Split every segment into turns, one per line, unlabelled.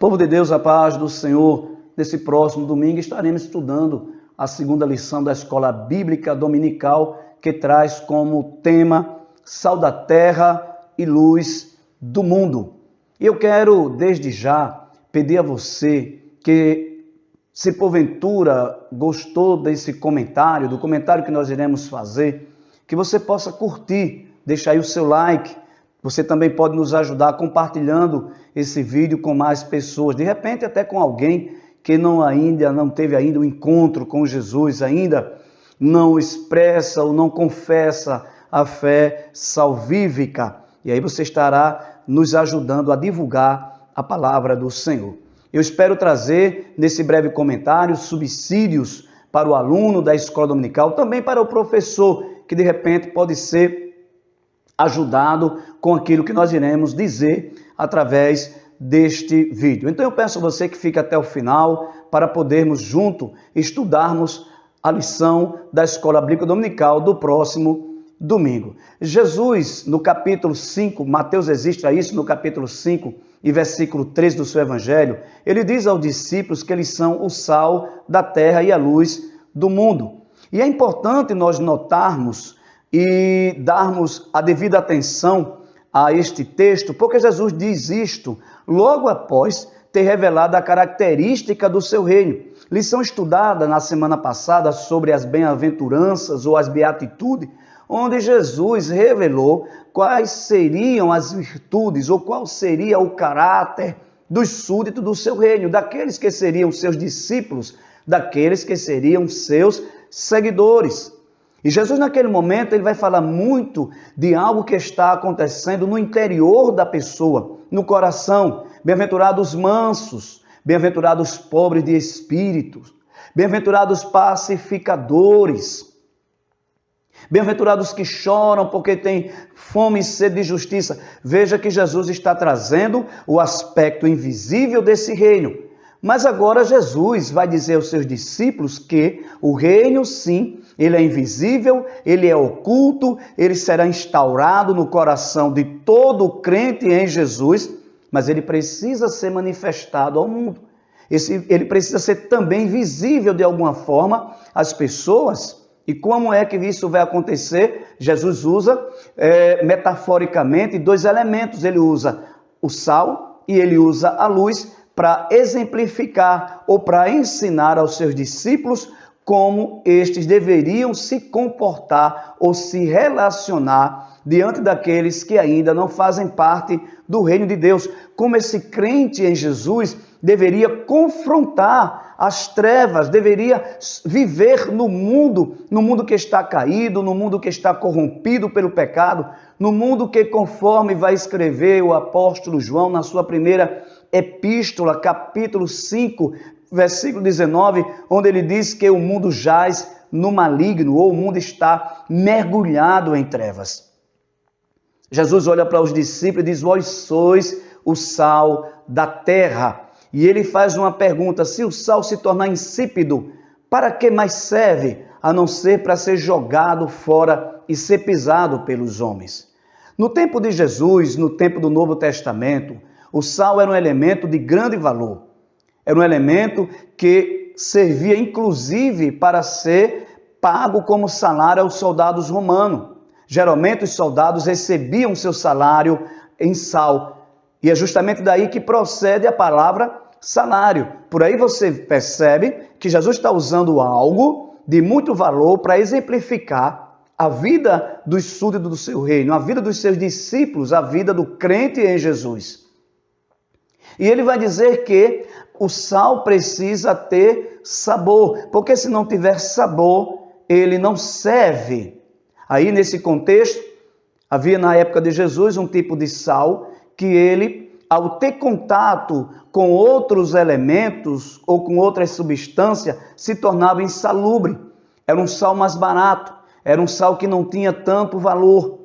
Povo de Deus, a paz do Senhor. Nesse próximo domingo estaremos estudando a segunda lição da Escola Bíblica Dominical, que traz como tema Sal da Terra e Luz do Mundo. E eu quero, desde já, pedir a você que, se porventura gostou desse comentário, do comentário que nós iremos fazer, que você possa curtir, deixar aí o seu like. Você também pode nos ajudar compartilhando esse vídeo com mais pessoas, de repente até com alguém que não teve ainda um encontro com Jesus, ainda não expressa ou não confessa a fé salvífica. E aí você estará nos ajudando a divulgar a palavra do Senhor. Eu espero trazer nesse breve comentário subsídios para o aluno da escola dominical, também para o professor, que de repente pode ser ajudado com aquilo que nós iremos dizer através deste vídeo. Então eu peço a você que fique até o final para podermos junto estudarmos a lição da Escola Bíblica Dominical do próximo domingo. Jesus, no capítulo 5, Mateus registra isso no capítulo 5 e versículo 13 do seu evangelho, ele diz aos discípulos que eles são o sal da terra e a luz do mundo. E é importante nós notarmos e darmos a devida atenção a este texto, porque Jesus diz isto logo após ter revelado a característica do seu reino. Lição estudada na semana passada sobre as bem-aventuranças ou as beatitudes, onde Jesus revelou quais seriam as virtudes ou qual seria o caráter dos súditos do seu reino, daqueles que seriam seus discípulos, daqueles que seriam seus seguidores. E Jesus naquele momento ele vai falar muito de algo que está acontecendo no interior da pessoa, no coração. Bem-aventurados mansos, bem-aventurados pobres de espírito, bem-aventurados pacificadores, bem-aventurados que choram porque têm fome e sede de justiça. Veja que Jesus está trazendo o aspecto invisível desse reino. Mas agora Jesus vai dizer aos seus discípulos que o reino, sim, ele é invisível, ele é oculto, ele será instaurado no coração de todo crente em Jesus, mas ele precisa ser manifestado ao mundo. Ele precisa ser também visível de alguma forma às pessoas. E como é que isso vai acontecer? Jesus usa metaforicamente dois elementos. Ele usa o sal e ele usa a luz para exemplificar ou para ensinar aos seus discípulos como estes deveriam se comportar ou se relacionar diante daqueles que ainda não fazem parte do reino de Deus. Como esse crente em Jesus deveria confrontar as trevas, deveria viver no mundo que está caído, no mundo que está corrompido pelo pecado, no mundo que, conforme vai escrever o apóstolo João na sua primeira epístola, capítulo 5, versículo 19, onde ele diz que o mundo jaz no maligno, ou o mundo está mergulhado em trevas. Jesus olha para os discípulos e diz: vós sois o sal da terra. E ele faz uma pergunta: se o sal se tornar insípido, para que mais serve, a não ser para ser jogado fora e ser pisado pelos homens? No tempo de Jesus, no tempo do Novo Testamento, o sal era um elemento de grande valor. Era um elemento que servia inclusive para ser pago como salário aos soldados romanos. Geralmente os soldados recebiam seu salário em sal. E é justamente daí que procede a palavra salário. Por aí você percebe que Jesus está usando algo de muito valor para exemplificar a vida dos súditos do seu reino, a vida dos seus discípulos, a vida do crente em Jesus. E ele vai dizer que o sal precisa ter sabor, porque se não tiver sabor, ele não serve. Aí nesse contexto, havia na época de Jesus um tipo de sal que ele, ao ter contato com outros elementos ou com outras substâncias, se tornava insalubre. Era um sal mais barato, era um sal que não tinha tanto valor.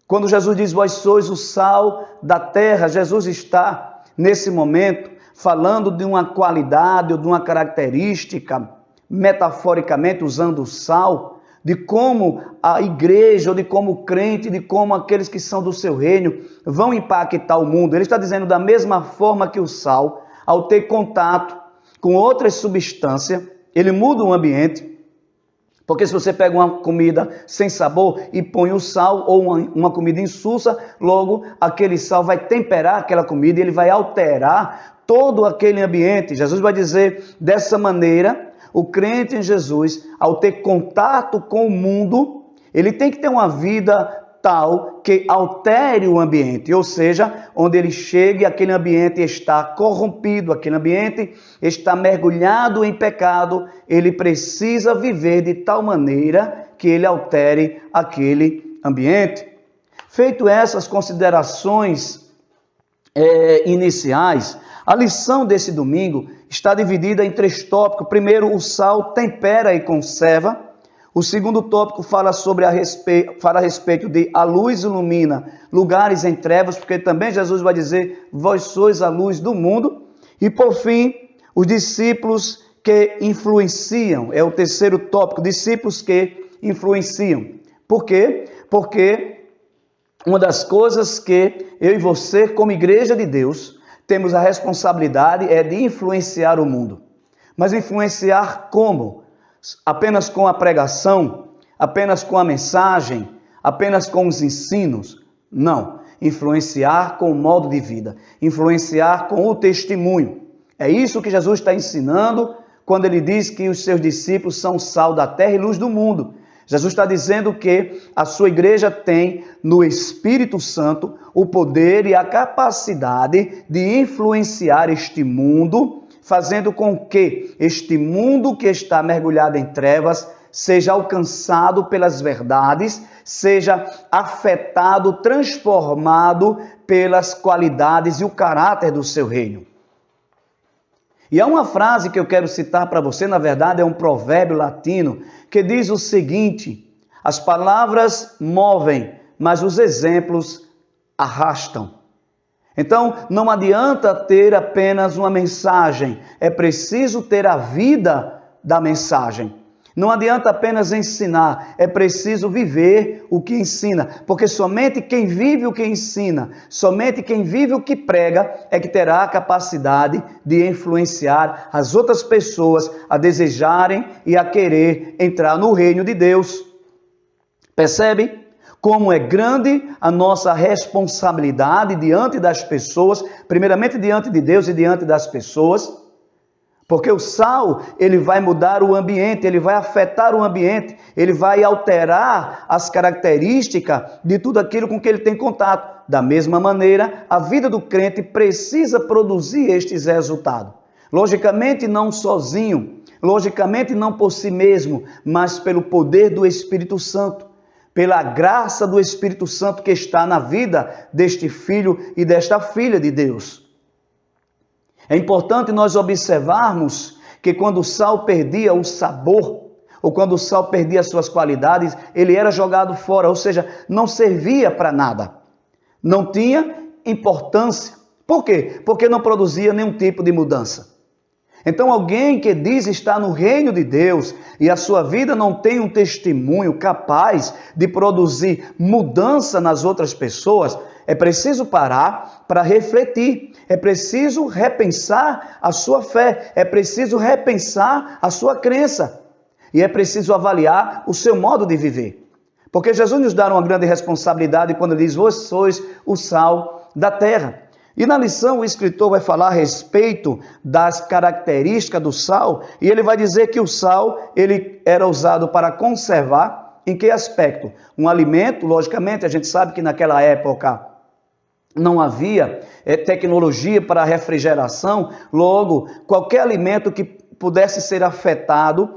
Quando Jesus diz, vós sois o sal da terra, Jesus está, nesse momento, falando de uma qualidade ou de uma característica, metaforicamente usando o sal, de como a igreja, ou de como o crente, de como aqueles que são do seu reino vão impactar o mundo. Ele está dizendo da mesma forma que o sal, ao ter contato com outras substâncias, ele muda o ambiente. Porque se você pega uma comida sem sabor e põe o sal, ou uma comida insulsa, logo aquele sal vai temperar aquela comida e ele vai alterar todo aquele ambiente. Jesus vai dizer dessa maneira, o crente em Jesus, ao ter contato com o mundo, ele tem que ter uma vida tal que altere o ambiente, ou seja, onde ele chegue, aquele ambiente está corrompido, aquele ambiente está mergulhado em pecado, ele precisa viver de tal maneira que ele altere aquele ambiente. Feito essas considerações iniciais, a lição desse domingo está dividida em 3 tópicos. Primeiro, o sal tempera e conserva. O segundo tópico fala a respeito de a luz ilumina lugares em trevas, porque também Jesus vai dizer, vós sois a luz do mundo. E por fim, os discípulos que influenciam, é o terceiro tópico, discípulos que influenciam. Por quê? Porque uma das coisas que eu e você, como igreja de Deus, temos a responsabilidade é de influenciar o mundo. Mas influenciar como? Apenas com a pregação? Apenas com a mensagem? Apenas com os ensinos? Não. Influenciar com o modo de vida. Influenciar com o testemunho. É isso que Jesus está ensinando quando ele diz que os seus discípulos são sal da terra e luz do mundo. Jesus está dizendo que a sua igreja tem no Espírito Santo o poder e a capacidade de influenciar este mundo, fazendo com que este mundo que está mergulhado em trevas seja alcançado pelas verdades, seja afetado, transformado pelas qualidades e o caráter do seu reino. E há uma frase que eu quero citar para você, na verdade é um provérbio latino, que diz o seguinte: as palavras movem, mas os exemplos arrastam. Então, não adianta ter apenas uma mensagem, é preciso ter a vida da mensagem. Não adianta apenas ensinar, é preciso viver o que ensina, porque somente quem vive o que ensina, somente quem vive o que prega, é que terá a capacidade de influenciar as outras pessoas a desejarem e a querer entrar no reino de Deus. Percebe como é grande a nossa responsabilidade diante das pessoas, primeiramente diante de Deus e diante das pessoas? Porque o sal, ele vai mudar o ambiente, ele vai afetar o ambiente, ele vai alterar as características de tudo aquilo com que ele tem contato. Da mesma maneira, a vida do crente precisa produzir estes resultados. Logicamente não sozinho, logicamente não por si mesmo, mas pelo poder do Espírito Santo, pela graça do Espírito Santo que está na vida deste filho e desta filha de Deus. É importante nós observarmos que quando o sal perdia o sabor, ou quando o sal perdia as suas qualidades, ele era jogado fora, ou seja, não servia para nada. Não tinha importância. Por quê? Porque não produzia nenhum tipo de mudança. Então alguém que diz estar no reino de Deus e a sua vida não tem um testemunho capaz de produzir mudança nas outras pessoas, é preciso parar para refletir, é preciso repensar a sua fé, é preciso repensar a sua crença e é preciso avaliar o seu modo de viver. Porque Jesus nos dá uma grande responsabilidade quando diz, vós sois o sal da terra. E na lição o escritor vai falar a respeito das características do sal e ele vai dizer que o sal ele era usado para conservar. Em que aspecto? Um alimento, logicamente, a gente sabe que naquela época não havia tecnologia para refrigeração, logo, qualquer alimento que pudesse ser afetado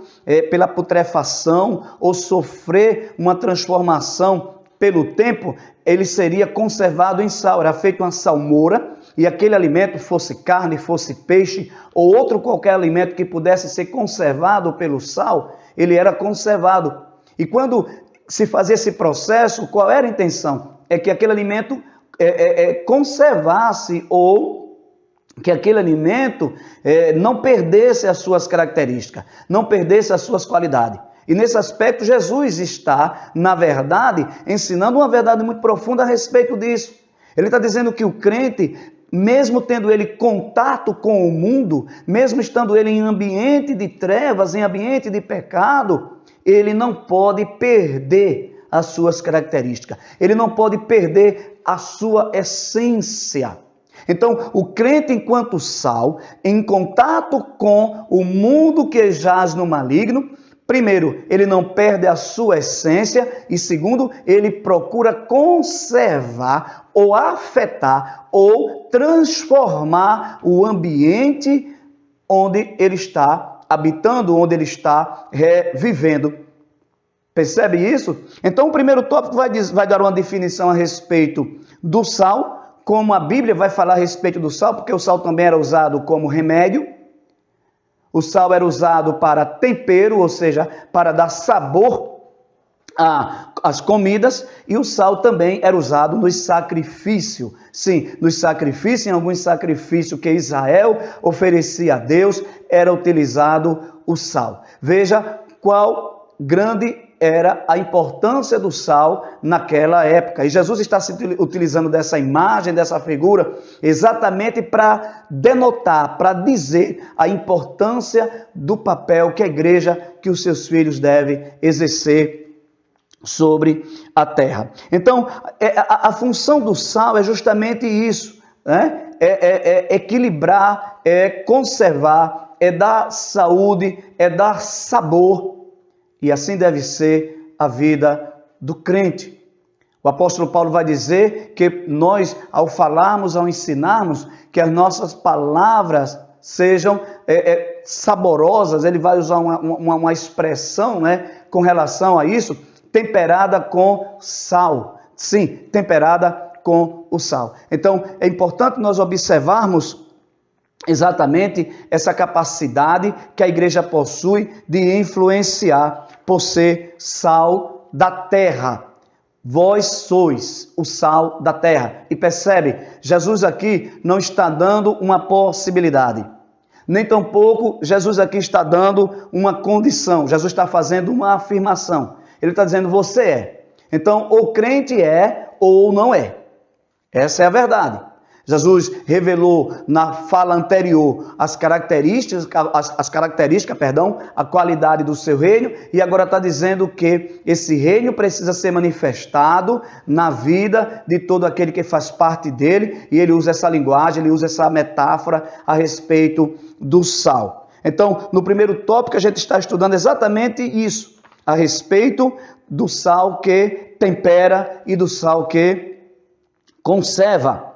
pela putrefação ou sofrer uma transformação pelo tempo, ele seria conservado em sal, era feita uma salmoura, e aquele alimento, fosse carne, fosse peixe, ou outro qualquer alimento que pudesse ser conservado pelo sal, ele era conservado. E quando se fazia esse processo, qual era a intenção? É que aquele alimento conservasse, ou que aquele alimento não perdesse as suas características, não perdesse as suas qualidades. E nesse aspecto, Jesus está, na verdade, ensinando uma verdade muito profunda a respeito disso. Ele está dizendo que o crente, mesmo tendo ele contato com o mundo, mesmo estando ele em ambiente de trevas, em ambiente de pecado, ele não pode perder as suas características. Ele não pode perder a sua essência. Então, o crente enquanto sal, em contato com o mundo que jaz no maligno, primeiro, ele não perde a sua essência e segundo, ele procura conservar ou afetar ou transformar o ambiente onde ele está habitando, onde ele está vivendo. Percebe isso? Então, o primeiro tópico vai dar uma definição a respeito do sal, como a Bíblia vai falar a respeito do sal, porque o sal também era usado como remédio. O sal era usado para tempero, ou seja, para dar sabor às comidas, e o sal também era usado nos sacrifícios. Sim, nos sacrifícios, em alguns sacrifícios que Israel oferecia a Deus, era utilizado o sal. Veja qual grande era a importância do sal naquela época. E Jesus está se utilizando dessa imagem, dessa figura, exatamente para denotar, para dizer a importância do papel que a igreja, que os seus filhos devem exercer sobre a terra. Então, a função do sal é justamente isso, né? É equilibrar, é conservar, é dar saúde, é dar sabor. E assim deve ser a vida do crente. O apóstolo Paulo vai dizer que nós, ao falarmos, ao ensinarmos, que as nossas palavras sejam saborosas, ele vai usar uma expressão, né, com relação a isso, temperada com sal. Sim, temperada com o sal. Então, é importante nós observarmos exatamente essa capacidade que a igreja possui de influenciar por ser sal da terra. Vós sois o sal da terra. E percebe, Jesus aqui não está dando uma possibilidade. Nem tampouco Jesus aqui está dando uma condição. Jesus está fazendo uma afirmação. Ele está dizendo, você é. Então, ou crente é ou não é. Essa é a verdade. Jesus revelou na fala anterior a qualidade do seu reino, e agora está dizendo que esse reino precisa ser manifestado na vida de todo aquele que faz parte dele, e ele usa essa linguagem, ele usa essa metáfora a respeito do sal. Então, no primeiro tópico, a gente está estudando exatamente isso, a respeito do sal que tempera e do sal que conserva.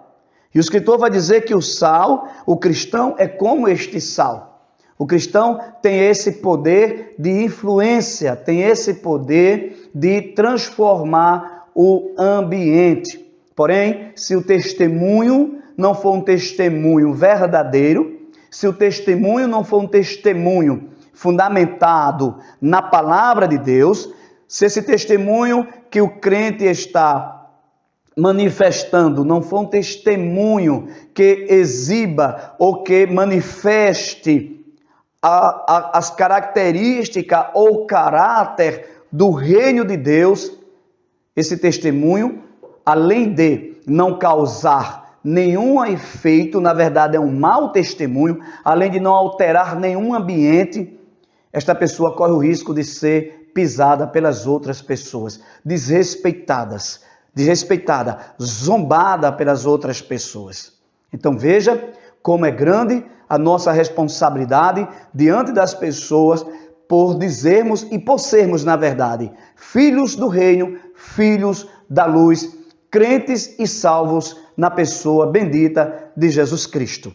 E o escritor vai dizer que o sal, o cristão é como este sal. O cristão tem esse poder de influência, tem esse poder de transformar o ambiente. Porém, se o testemunho não for um testemunho verdadeiro, se o testemunho não for um testemunho fundamentado na palavra de Deus, se esse testemunho que o crente está manifestando não for um testemunho que exiba ou que manifeste as características ou caráter do reino de Deus, esse testemunho, além de não causar nenhum efeito, na verdade é um mau testemunho, além de não alterar nenhum ambiente, esta pessoa corre o risco de ser pisada pelas outras pessoas, desrespeitada, zombada pelas outras pessoas. Então veja como é grande a nossa responsabilidade diante das pessoas por dizermos e por sermos, na verdade, filhos do reino, filhos da luz, crentes e salvos na pessoa bendita de Jesus Cristo.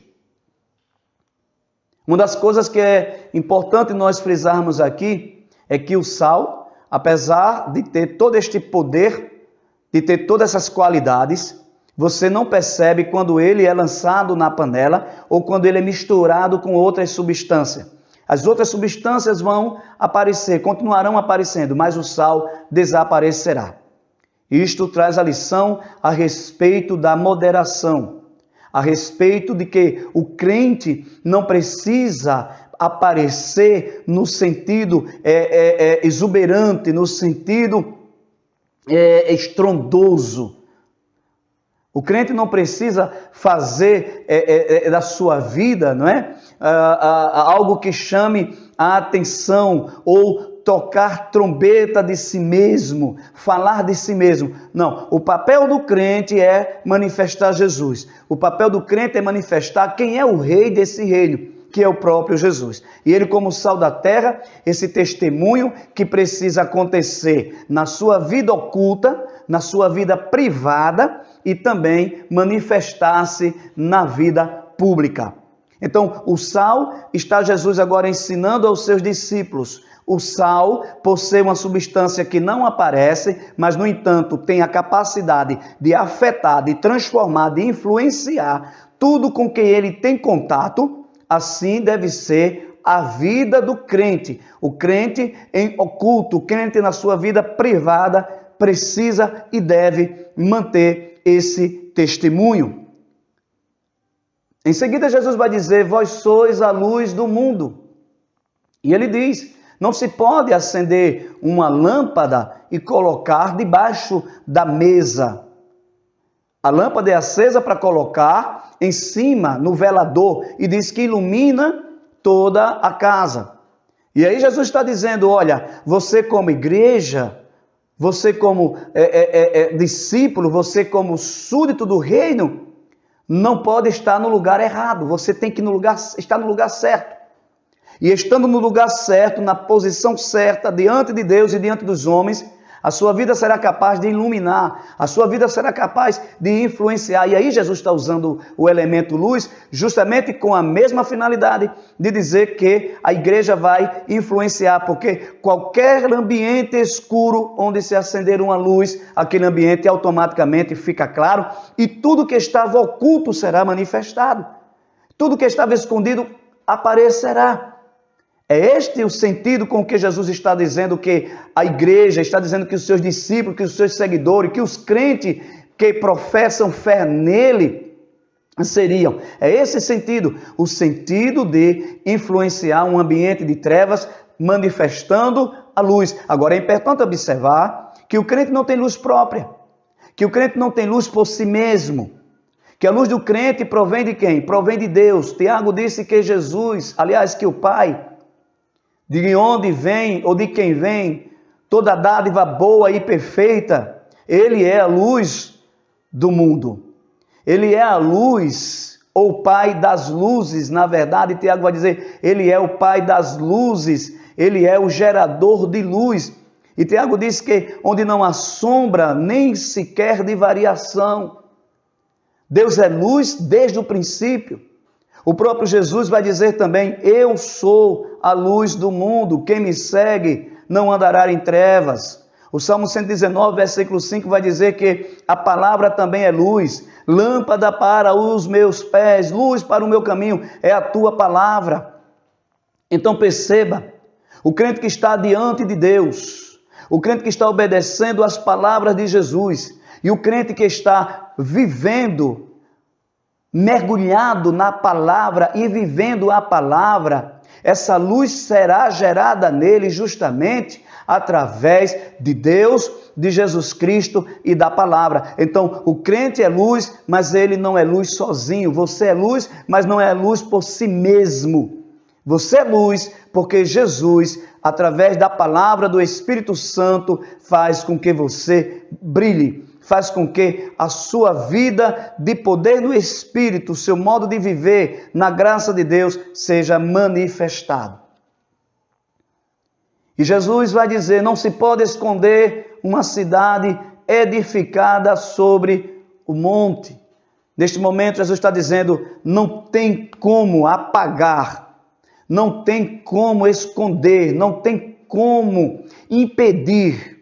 Uma das coisas que é importante nós frisarmos aqui é que o sal, apesar de ter todo este poder, de ter todas essas qualidades, você não percebe quando ele é lançado na panela ou quando ele é misturado com outras substâncias. As outras substâncias vão aparecer, continuarão aparecendo, mas o sal desaparecerá. Isto traz a lição a respeito da moderação, a respeito de que o crente não precisa aparecer no sentido exuberante, no sentido estrondoso. O crente não precisa fazer da sua vida, não é? Algo que chame a atenção ou tocar trombeta de si mesmo, falar de si mesmo. Não, o papel do crente é manifestar Jesus. O papel do crente é manifestar quem é o rei desse reino, que é o próprio Jesus. E ele, como sal da terra, esse testemunho que precisa acontecer na sua vida oculta, na sua vida privada e também manifestar-se na vida pública. Então, o sal, está Jesus agora ensinando aos seus discípulos. O sal, por ser uma substância que não aparece, mas, no entanto, tem a capacidade de afetar, de transformar, de influenciar tudo com que ele tem contato, assim deve ser a vida do crente. O crente em oculto, o crente na sua vida privada, precisa e deve manter esse testemunho. Em seguida, Jesus vai dizer: vós sois a luz do mundo. E ele diz: não se pode acender uma lâmpada e colocar debaixo da mesa. A lâmpada é acesa para colocar em cima, no velador, e diz que ilumina toda a casa. E aí Jesus está dizendo: olha, você como igreja, você como discípulo, você como súdito do reino, não pode estar no lugar errado, você tem que estar no lugar certo. E estando no lugar certo, na posição certa, diante de Deus e diante dos homens, a sua vida será capaz de iluminar, a sua vida será capaz de influenciar. E aí Jesus está usando o elemento luz justamente com a mesma finalidade de dizer que a igreja vai influenciar, porque qualquer ambiente escuro onde se acender uma luz, aquele ambiente automaticamente fica claro e tudo que estava oculto será manifestado. Tudo que estava escondido aparecerá. É este o sentido com que Jesus está dizendo que a igreja, está dizendo que os seus discípulos, que os seus seguidores, que os crentes que professam fé nele seriam. É esse sentido, o sentido de influenciar um ambiente de trevas, manifestando a luz. Agora é importante observar que o crente não tem luz própria, que o crente não tem luz por si mesmo, que a luz do crente provém de quem? Provém de Deus. Tiago disse que Jesus, aliás, que o Pai, de onde vem ou de quem vem toda dádiva boa e perfeita, ele é a luz do mundo. Ele é a luz, ou Pai das luzes. Na verdade, Tiago vai dizer, ele é o Pai das luzes, ele é o gerador de luz. E Tiago diz que onde não há sombra, nem sequer de variação. Deus é luz desde o princípio. O próprio Jesus vai dizer também: eu sou a luz do mundo, quem me segue não andará em trevas. O Salmo 119, versículo 5 vai dizer que a palavra também é luz, lâmpada para os meus pés, luz para o meu caminho, é a tua palavra. Então perceba, o crente que está diante de Deus, o crente que está obedecendo às palavras de Jesus, e o crente que está vivendo, mergulhado na palavra e vivendo a palavra, essa luz será gerada nele justamente através de Deus, de Jesus Cristo e da palavra. Então, o crente é luz, mas ele não é luz sozinho. Você é luz, mas não é luz por si mesmo. Você é luz porque Jesus, através da palavra do Espírito Santo, faz com que você brilhe. Faz com que a sua vida de poder no Espírito, o seu modo de viver na graça de Deus, seja manifestado. E Jesus vai dizer: não se pode esconder uma cidade edificada sobre o monte. Neste momento, Jesus está dizendo: não tem como apagar, não tem como esconder, não tem como impedir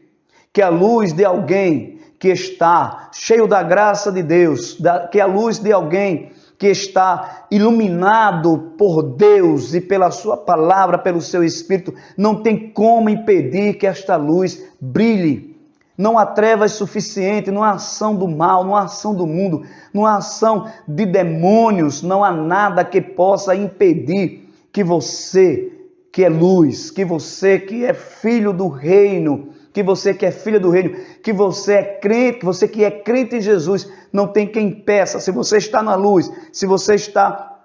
que a luz de alguém que está cheio da graça de Deus, que é a luz de alguém que está iluminado por Deus e pela sua palavra, pelo seu Espírito, não tem como impedir que esta luz brilhe. Não há trevas suficiente, não há ação do mal, não há ação do mundo, não há ação de demônios, não há nada que possa impedir que você que é luz, que você que é filho do reino, que você que é filha do reino, que você é crente, você que é crente em Jesus, não tem quem peça. Se você está na luz, se você está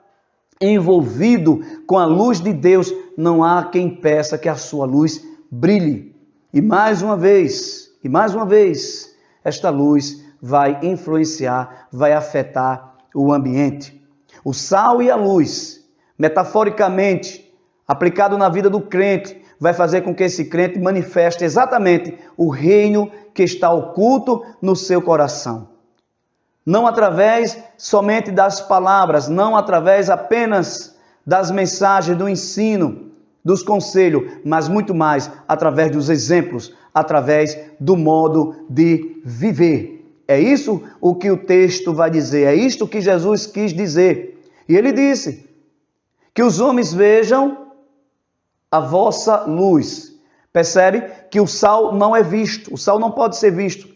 envolvido com a luz de Deus, não há quem peça que a sua luz brilhe. E mais uma vez, esta luz vai influenciar, vai afetar o ambiente. O sal e a luz, metaforicamente, aplicado na vida do crente, vai fazer com que esse crente manifeste exatamente o reino que está oculto no seu coração. Não através somente das palavras, não através apenas das mensagens, do ensino, dos conselhos, mas muito mais através dos exemplos, através do modo de viver. É isso o que o texto vai dizer, é isto que Jesus quis dizer. E ele disse que os homens vejam a vossa luz. Percebe que o sal não é visto, o sal não pode ser visto.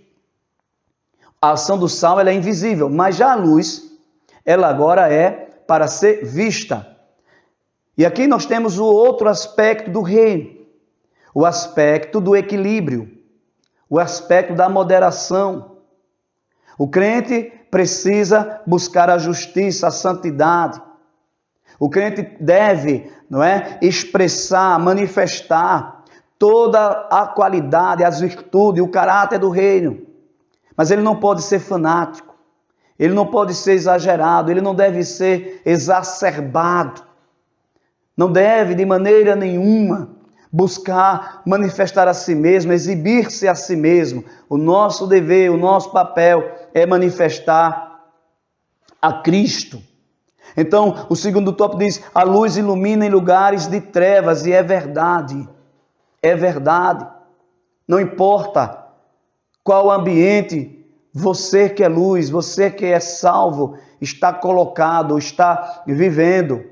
A ação do sal ela é invisível, mas já a luz, ela agora é para ser vista. E aqui nós temos o outro aspecto do reino, o aspecto do equilíbrio, o aspecto da moderação. O crente precisa buscar a justiça, a santidade. O crente deve, expressar, manifestar toda a qualidade, as virtudes, o caráter do reino. Mas ele não pode ser fanático, ele não pode ser exagerado, ele não deve ser exacerbado. Não deve de maneira nenhuma buscar manifestar a si mesmo, exibir-se a si mesmo. O nosso dever, o nosso papel é manifestar a Cristo. Então, o segundo tópico diz, a luz ilumina em lugares de trevas, e é verdade. É verdade. Não importa qual ambiente você que é luz, você que é salvo, está colocado, está vivendo.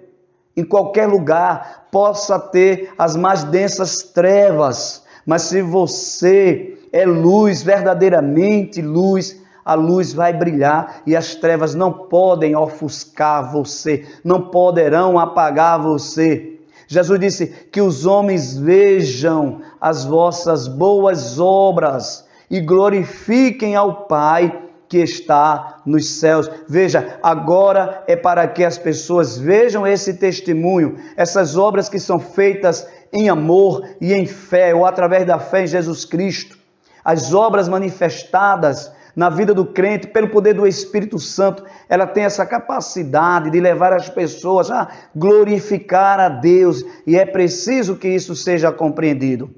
Em qualquer lugar, possa ter as mais densas trevas, mas se você é luz, verdadeiramente luz, a luz vai brilhar e as trevas não podem ofuscar você, não poderão apagar você. Jesus disse que os homens vejam as vossas boas obras e glorifiquem ao Pai que está nos céus. Veja, agora é para que as pessoas vejam esse testemunho, essas obras que são feitas em amor e em fé, ou através da fé em Jesus Cristo. As obras manifestadas na vida do crente, pelo poder do Espírito Santo, ela tem essa capacidade de levar as pessoas a glorificar a Deus, e é preciso que isso seja compreendido.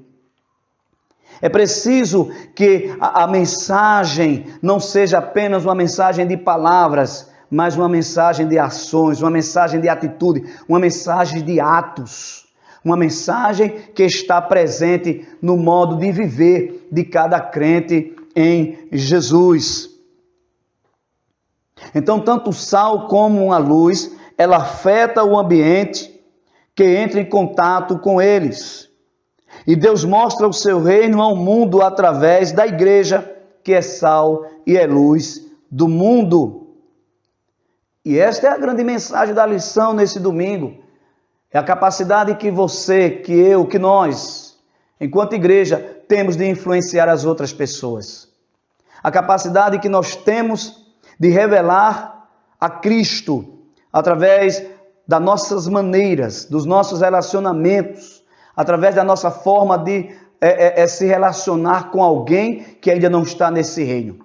É preciso que a mensagem não seja apenas uma mensagem de palavras, mas uma mensagem de ações, uma mensagem de atitude, uma mensagem de atos. Uma mensagem que está presente no modo de viver de cada crente em Jesus. Então, tanto o sal como a luz, ela afeta o ambiente que entra em contato com eles. E Deus mostra o seu reino ao mundo através da igreja, que é sal e é luz do mundo. E esta é a grande mensagem da lição nesse domingo. É a capacidade que você, que eu, que nós, enquanto igreja, temos de influenciar as outras pessoas. A capacidade que nós temos de revelar a Cristo através das nossas maneiras, dos nossos relacionamentos, através da nossa forma de se relacionar com alguém que ainda não está nesse reino.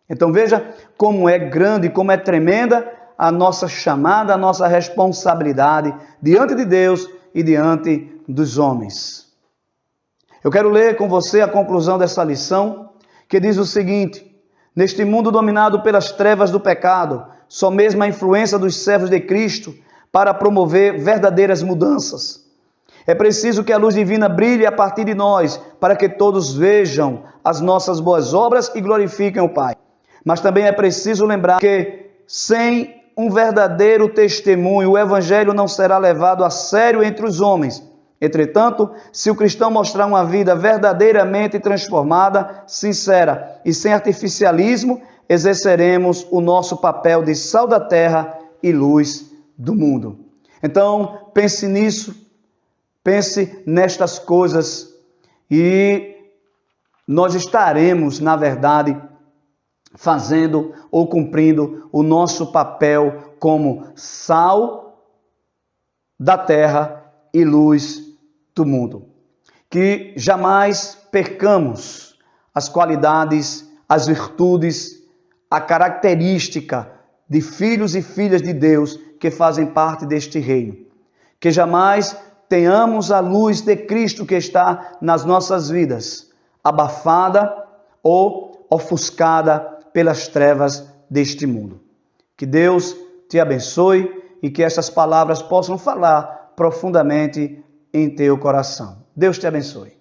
Então veja como é grande, como é tremenda a nossa chamada, a nossa responsabilidade diante de Deus e diante dos homens. Eu quero ler com você a conclusão dessa lição, que diz o seguinte: neste mundo dominado pelas trevas do pecado, só mesmo a influência dos servos de Cristo para promover verdadeiras mudanças. É preciso que a luz divina brilhe a partir de nós, para que todos vejam as nossas boas obras e glorifiquem o Pai. Mas também é preciso lembrar que sem um verdadeiro testemunho, o Evangelho não será levado a sério entre os homens. Entretanto, se o cristão mostrar uma vida verdadeiramente transformada, sincera e sem artificialismo, exerceremos o nosso papel de sal da terra e luz do mundo. Então, pense nisso, pense nestas coisas e nós estaremos, na verdade, fazendo ou cumprindo o nosso papel como sal da terra e luz do mundo. Que jamais percamos as qualidades, as virtudes, a característica de filhos e filhas de Deus que fazem parte deste reino. Que jamais tenhamos a luz de Cristo que está nas nossas vidas abafada ou ofuscada pelas trevas deste mundo. Que Deus te abençoe e que essas palavras possam falar profundamente em teu coração. Deus te abençoe.